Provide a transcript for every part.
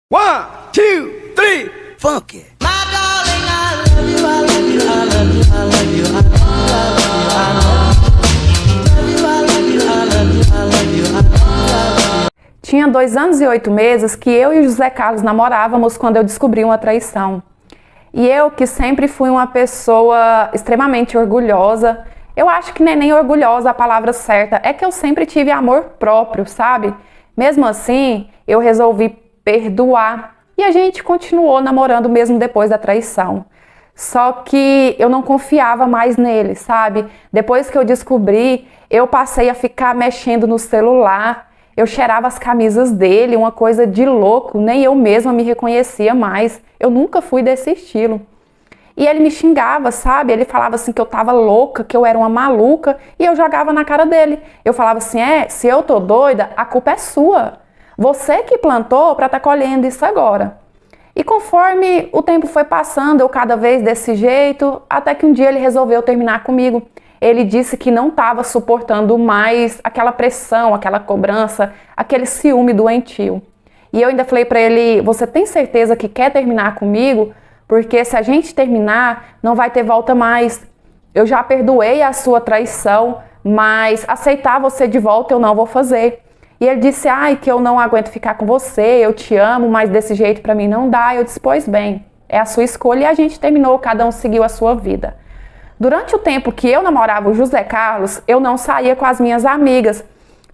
One, two, three, funk it. My darling, I love you, I love you, I love you, I love you, I love you, I love you, I love you, I love you, I love you, I love you. Tinha 2 anos e 8 meses que eu e o José Carlos namorávamos quando eu descobri uma traição. E eu, que sempre fui uma pessoa extremamente orgulhosa, eu acho que não é nem orgulhosa a palavra certa, é que eu sempre tive amor próprio, sabe? Mesmo assim, eu resolvi perdoar e a gente continuou namorando mesmo depois da traição. Só que eu não confiava mais nele, sabe? Depois que eu descobri, eu passei a ficar mexendo no celular, eu cheirava as camisas dele, uma coisa de louco, nem eu mesma me reconhecia mais. Eu nunca fui desse estilo. E ele me xingava, sabe? Ele falava assim que eu tava louca, que eu era uma maluca, e eu jogava na cara dele. Eu falava assim, se eu tô doida, a culpa é sua. Você que plantou para estar colhendo isso agora. E conforme o tempo foi passando, eu cada vez desse jeito, até que um dia ele resolveu terminar comigo. Ele disse que não estava suportando mais aquela pressão, aquela cobrança, aquele ciúme doentio. E eu ainda falei para ele, você tem certeza que quer terminar comigo? Porque se a gente terminar, não vai ter volta mais. Eu já perdoei a sua traição, mas aceitar você de volta eu não vou fazer. E ele disse, que eu não aguento ficar com você, eu te amo, mas desse jeito pra mim não dá. Eu disse, pois bem, é a sua escolha e a gente terminou, cada um seguiu a sua vida. Durante o tempo que eu namorava o José Carlos, eu não saía com as minhas amigas,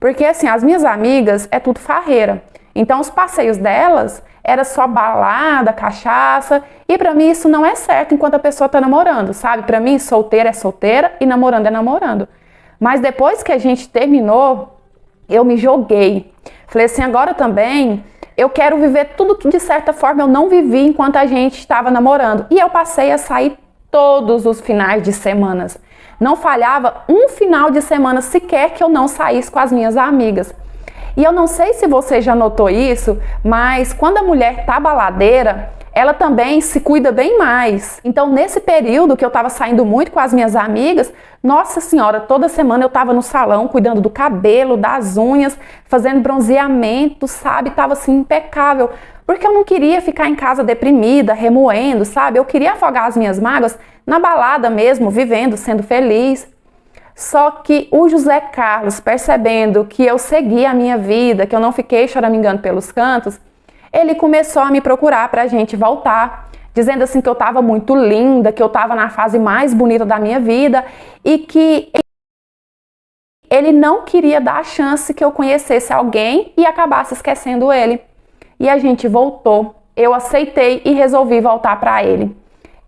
porque assim, as minhas amigas é tudo farreira. Então os passeios delas era só balada, cachaça, e pra mim isso não é certo enquanto a pessoa tá namorando, sabe? Pra mim solteira é solteira e namorando é namorando. Mas depois que a gente terminou, eu me joguei. Falei assim, agora também eu quero viver tudo que de certa forma eu não vivi enquanto a gente estava namorando. E eu passei a sair todos os finais de semana. Não falhava um final de semana sequer que eu não saísse com as minhas amigas. E eu não sei se você já notou isso, mas quando a mulher tá baladeira, ela também se cuida bem mais. Então, nesse período que eu tava saindo muito com as minhas amigas, nossa senhora, toda semana eu tava no salão cuidando do cabelo, das unhas, fazendo bronzeamento, sabe? Tava assim impecável, porque eu não queria ficar em casa deprimida, remoendo, sabe? Eu queria afogar as minhas mágoas na balada mesmo, vivendo, sendo feliz. Só que o José Carlos, percebendo que eu segui a minha vida, que eu não fiquei choramingando pelos cantos, ele começou a me procurar pra gente voltar, dizendo assim que eu tava muito linda, que eu tava na fase mais bonita da minha vida e que ele não queria dar a chance que eu conhecesse alguém e acabasse esquecendo ele. E a gente voltou. Eu aceitei e resolvi voltar pra ele.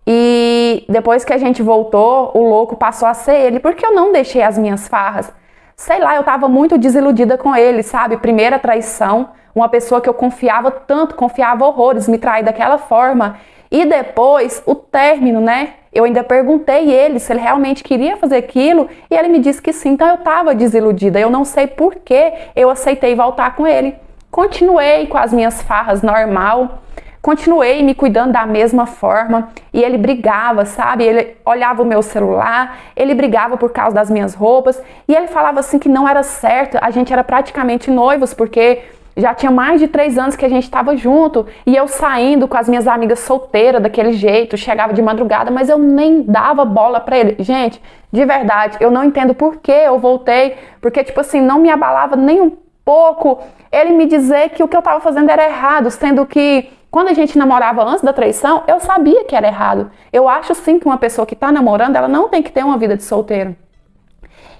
E depois que a gente voltou, o louco passou a ser ele, porque eu não deixei as minhas farras. Sei lá, eu tava muito desiludida com ele, sabe? Primeira traição, uma pessoa que eu confiava tanto, confiava horrores, me trair daquela forma. E depois, o término, né? Eu ainda perguntei ele se ele realmente queria fazer aquilo e ele me disse que sim, então eu tava desiludida. Eu não sei por que eu aceitei voltar com ele. Continuei com as minhas farras normal, continuei me cuidando da mesma forma e ele brigava, sabe? Ele olhava o meu celular, ele brigava por causa das minhas roupas e ele falava assim que não era certo, a gente era praticamente noivos porque já tinha mais de 3 anos que a gente estava junto e eu saindo com as minhas amigas solteiras daquele jeito, chegava de madrugada, mas eu nem dava bola pra ele. Gente, de verdade, eu não entendo por que eu voltei, porque tipo assim, não me abalava nem um pouco ele me dizer que o que eu estava fazendo era errado, sendo que quando a gente namorava antes da traição, eu sabia que era errado. Eu acho sim que uma pessoa que está namorando, ela não tem que ter uma vida de solteiro.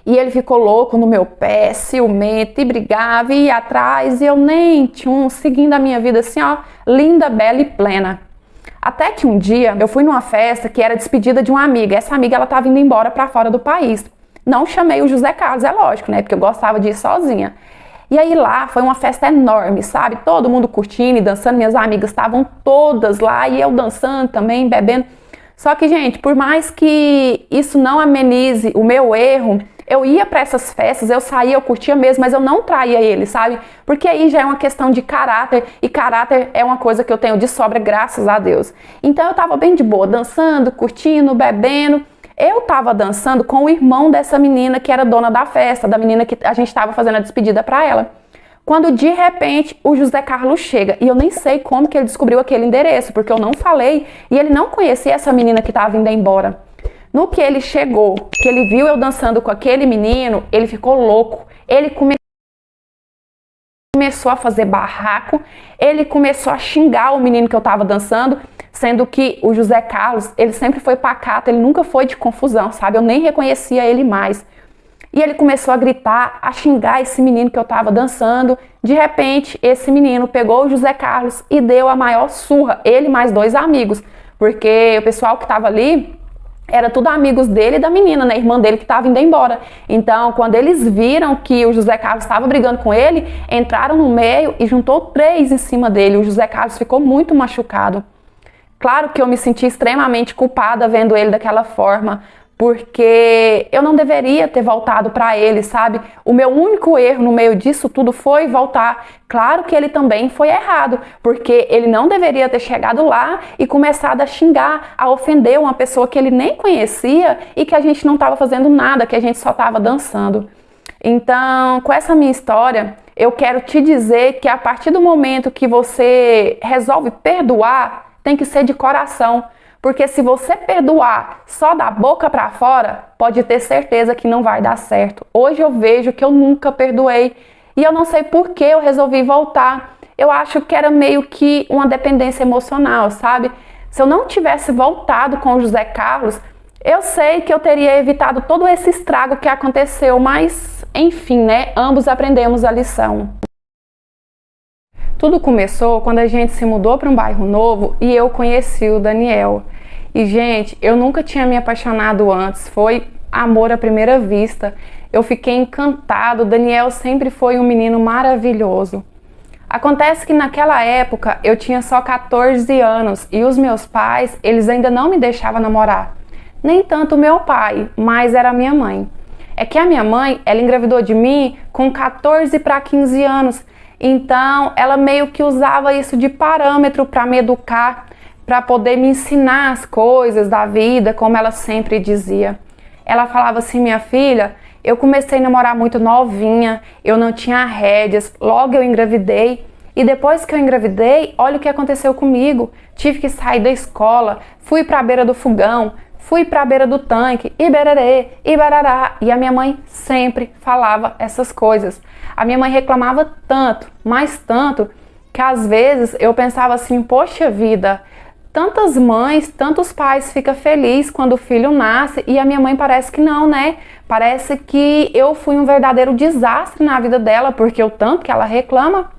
E ele ficou louco no meu pé, ciumento, e brigava, e ia atrás, e eu nem seguindo a minha vida assim, ó, linda, bela e plena. Até que um dia, eu fui numa festa que era despedida de uma amiga. Essa amiga, ela estava indo embora para fora do país. Não chamei o José Carlos, é lógico, né, porque eu gostava de ir sozinha. E aí lá foi uma festa enorme, sabe? Todo mundo curtindo e dançando, minhas amigas estavam todas lá e eu dançando também, bebendo. Só que, gente, por mais que isso não amenize o meu erro, eu ia para essas festas, eu saía, eu curtia mesmo, mas eu não traía ele, sabe? Porque aí já é uma questão de caráter e caráter é uma coisa que eu tenho de sobra, graças a Deus. Então eu tava bem de boa, dançando, curtindo, bebendo. Eu tava dançando com o irmão dessa menina que era dona da festa, da menina que a gente tava fazendo a despedida pra ela. quando de repente o José Carlos chega. E eu nem sei como que ele descobriu aquele endereço, porque eu não falei e ele não conhecia essa menina que estava indo embora. No que ele chegou, que ele viu eu dançando com aquele menino, ele ficou louco. Ele começou a fazer barraco, ele começou a xingar o menino que eu estava dançando, sendo que o José Carlos, ele sempre foi pacato, ele nunca foi de confusão, sabe? Eu nem reconhecia ele mais. E ele começou a gritar, a xingar esse menino que eu estava dançando. De repente, esse menino pegou o José Carlos e deu a maior surra, ele mais 2 amigos, porque o pessoal que estava ali era tudo amigos dele e da menina, né, irmã dele que estava indo embora. Então, quando eles viram que o José Carlos estava brigando com ele, entraram no meio e juntou 3 em cima dele. O José Carlos ficou muito machucado. Claro que eu me senti extremamente culpada vendo ele daquela forma, porque eu não deveria ter voltado para ele, sabe? O meu único erro no meio disso tudo foi voltar. Claro que ele também foi errado, porque ele não deveria ter chegado lá e começado a xingar, a ofender uma pessoa que ele nem conhecia e que a gente não estava fazendo nada, que a gente só estava dançando. Então, com essa minha história, eu quero te dizer que a partir do momento que você resolve perdoar, tem que ser de coração. Porque se você perdoar só da boca para fora, pode ter certeza que não vai dar certo. Hoje eu vejo que eu nunca perdoei e eu não sei por que eu resolvi voltar. Eu acho que era meio que uma dependência emocional, sabe? Se eu não tivesse voltado com o José Carlos, eu sei que eu teria evitado todo esse estrago que aconteceu, mas enfim, né? Ambos aprendemos a lição. Tudo começou quando a gente se mudou para um bairro novo e eu conheci o Daniel. E, gente, eu nunca tinha me apaixonado antes, foi amor à primeira vista. Eu fiquei encantado, o Daniel sempre foi um menino maravilhoso. Acontece que naquela época eu tinha só 14 anos e os meus pais, eles ainda não me deixavam namorar. Nem tanto o meu pai, mas era a minha mãe. É que a minha mãe, ela engravidou de mim com 14 para 15 anos. Então, ela meio que usava isso de parâmetro para me educar, para poder me ensinar as coisas da vida, como ela sempre dizia. Ela falava assim: minha filha, eu comecei a namorar muito novinha, eu não tinha rédeas, logo eu engravidei. E depois que eu engravidei, olha o que aconteceu comigo. Tive que sair da escola, fui para a beira do fogão, fui para a beira do tanque, e bererê, e barará. E a minha mãe sempre falava essas coisas. A minha mãe reclamava tanto, mas tanto, que às vezes eu pensava assim: poxa vida, tantas mães, tantos pais ficam felizes quando o filho nasce e a minha mãe parece que não, né? Parece que eu fui um verdadeiro desastre na vida dela, porque o tanto que ela reclama.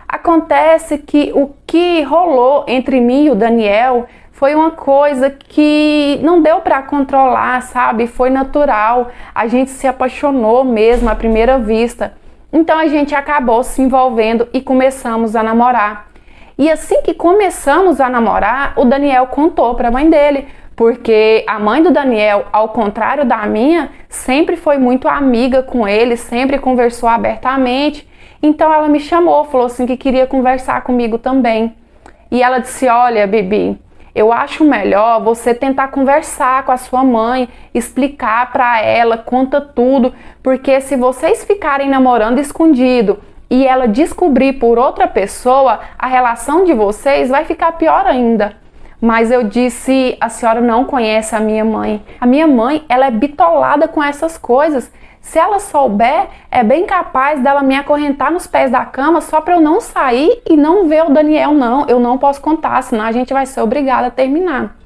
Acontece que o que rolou entre mim e o Daniel foi uma coisa que não deu para controlar, sabe? Foi natural. A gente se apaixonou mesmo à primeira vista. Então a gente acabou se envolvendo e começamos a namorar. E assim que começamos a namorar, o Daniel contou para a mãe dele, porque a mãe do Daniel, ao contrário da minha, sempre foi muito amiga com ele, sempre conversou abertamente. Então ela me chamou, falou assim que queria conversar comigo também. E ela disse: olha, Bibi, eu acho melhor você tentar conversar com a sua mãe, explicar para ela, conta tudo, porque se vocês ficarem namorando escondido e ela descobrir por outra pessoa, a relação de vocês vai ficar pior ainda. Mas eu disse: a senhora não conhece a minha mãe. A minha mãe, ela é bitolada com essas coisas. Se ela souber, é bem capaz dela me acorrentar nos pés da cama só para eu não sair e não ver o Daniel, não. Eu não posso contar, senão a gente vai ser obrigada a terminar.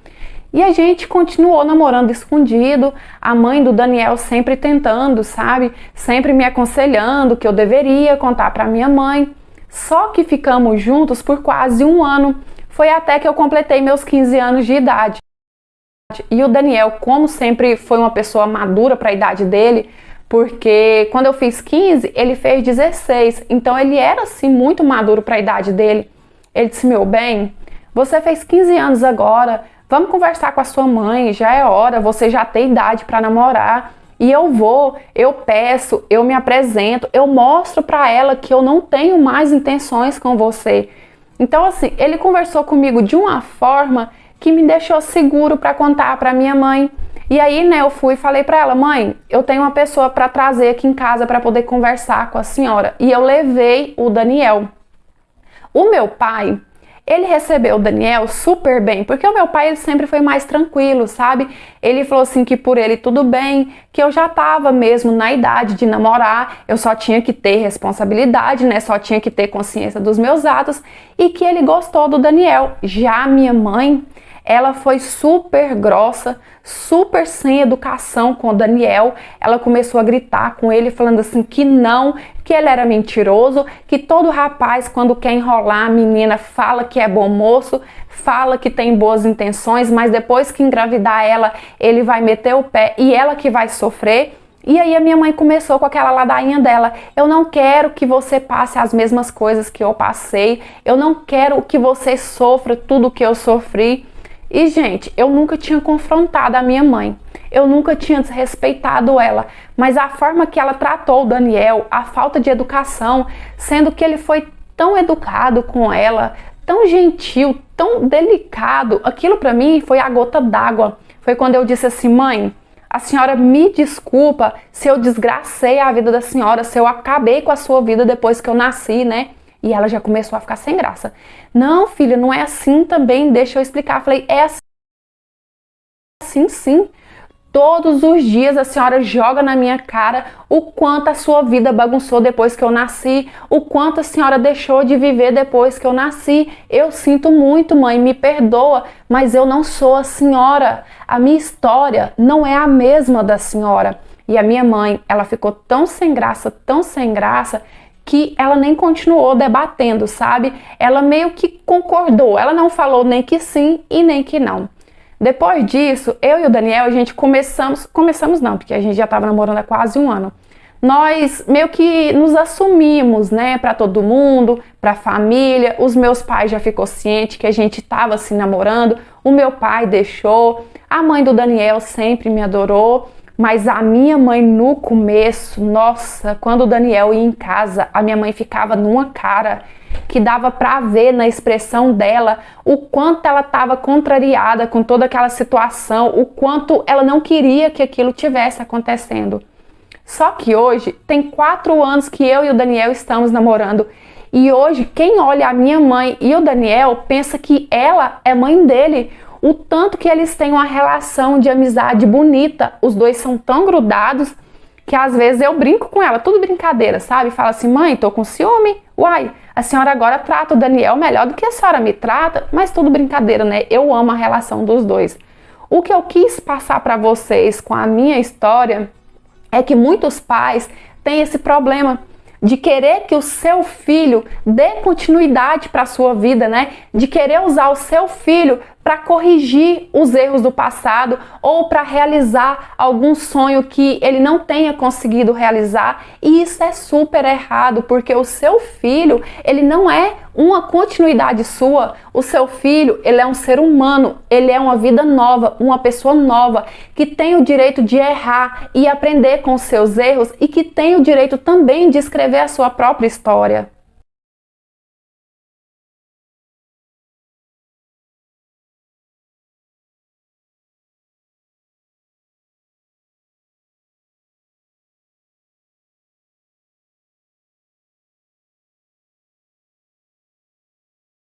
E a gente continuou namorando escondido, a mãe do Daniel sempre tentando, sabe? Sempre me aconselhando que eu deveria contar para minha mãe. Só que ficamos juntos por quase 1 ano. Foi até que eu completei meus 15 anos de idade. E o Daniel, como sempre foi uma pessoa madura para a idade dele, porque quando eu fiz 15, ele fez 16. Então ele era assim muito maduro para a idade dele. Ele disse: meu bem, você fez 15 anos agora, vamos conversar com a sua mãe, já é hora, você já tem idade para namorar. E eu vou, eu peço, eu me apresento, eu mostro para ela que eu não tenho mais intenções com você. Então assim, ele conversou comigo de uma forma que me deixou seguro para contar para minha mãe. E aí, né, eu fui e falei pra ela: mãe, eu tenho uma pessoa pra trazer aqui em casa pra poder conversar com a senhora. E eu levei o Daniel. O meu pai, ele recebeu o Daniel super bem, porque o meu pai, ele sempre foi mais tranquilo, sabe? Ele falou assim que por ele tudo bem, que eu já tava mesmo na idade de namorar, eu só tinha que ter responsabilidade, né? Só tinha que ter consciência dos meus atos e que ele gostou do Daniel. Já a minha mãe, ela foi super grossa, super sem educação com o Daniel. Ela começou a gritar com ele, falando assim que não, que ele era mentiroso, que todo rapaz, quando quer enrolar a menina, fala que é bom moço, fala que tem boas intenções, mas depois que engravidar ela, ele vai meter o pé e ela que vai sofrer. E aí a minha mãe começou com aquela ladainha dela: eu não quero que você passe as mesmas coisas que eu passei, eu não quero que você sofra tudo que eu sofri. E, gente, eu nunca tinha confrontado a minha mãe, eu nunca tinha desrespeitado ela, mas a forma que ela tratou o Daniel, a falta de educação, sendo que ele foi tão educado com ela, tão gentil, tão delicado, aquilo pra mim foi a gota d'água. Foi quando eu disse assim: mãe, a senhora me desculpa se eu desgracei a vida da senhora, se eu acabei com a sua vida depois que eu nasci, né? E ela já começou a ficar sem graça. Não, filha, não é assim também, deixa eu explicar. Eu falei: é assim sim. Todos os dias a senhora joga na minha cara o quanto a sua vida bagunçou depois que eu nasci, o quanto a senhora deixou de viver depois que eu nasci. Eu sinto muito, mãe, me perdoa, mas eu não sou a senhora. A minha história não é a mesma da senhora. E a minha mãe, ela ficou tão sem graça, que ela nem continuou debatendo, sabe? Ela meio que concordou, ela não falou nem que sim e nem que não. Depois disso, eu e o Daniel, a gente começamos não, porque a gente já estava namorando há quase um ano. Nós meio que nos assumimos, né, para todo mundo, para a família. Os meus pais já ficou ciente que a gente estava se namorando, o meu pai deixou, a mãe do Daniel sempre me adorou. Mas a minha mãe no começo, nossa, quando o Daniel ia em casa, a minha mãe ficava numa cara que dava pra ver na expressão dela o quanto ela estava contrariada com toda aquela situação, o quanto ela não queria que aquilo tivesse acontecendo. Só que hoje, tem 4 anos que eu e o Daniel estamos namorando. E hoje, quem olha a minha mãe e o Daniel pensa que ela é mãe dele. O tanto que eles têm uma relação de amizade bonita, os dois são tão grudados que às vezes eu brinco com ela, tudo brincadeira, sabe? Fala assim: mãe, tô com ciúme. Uai, a senhora agora trata o Daniel melhor do que a senhora me trata, mas tudo brincadeira, né? Eu amo a relação dos dois. O que eu quis passar para vocês com a minha história é que muitos pais têm esse problema de querer que o seu filho dê continuidade para a sua vida, né? De querer usar o seu filho para corrigir os erros do passado ou para realizar algum sonho que ele não tenha conseguido realizar. E isso é super errado, porque o seu filho, ele não é uma continuidade sua. O seu filho, ele é um ser humano, ele é uma vida nova, uma pessoa nova, que tem o direito de errar e aprender com os seus erros e que tem o direito também de escrever a sua própria história.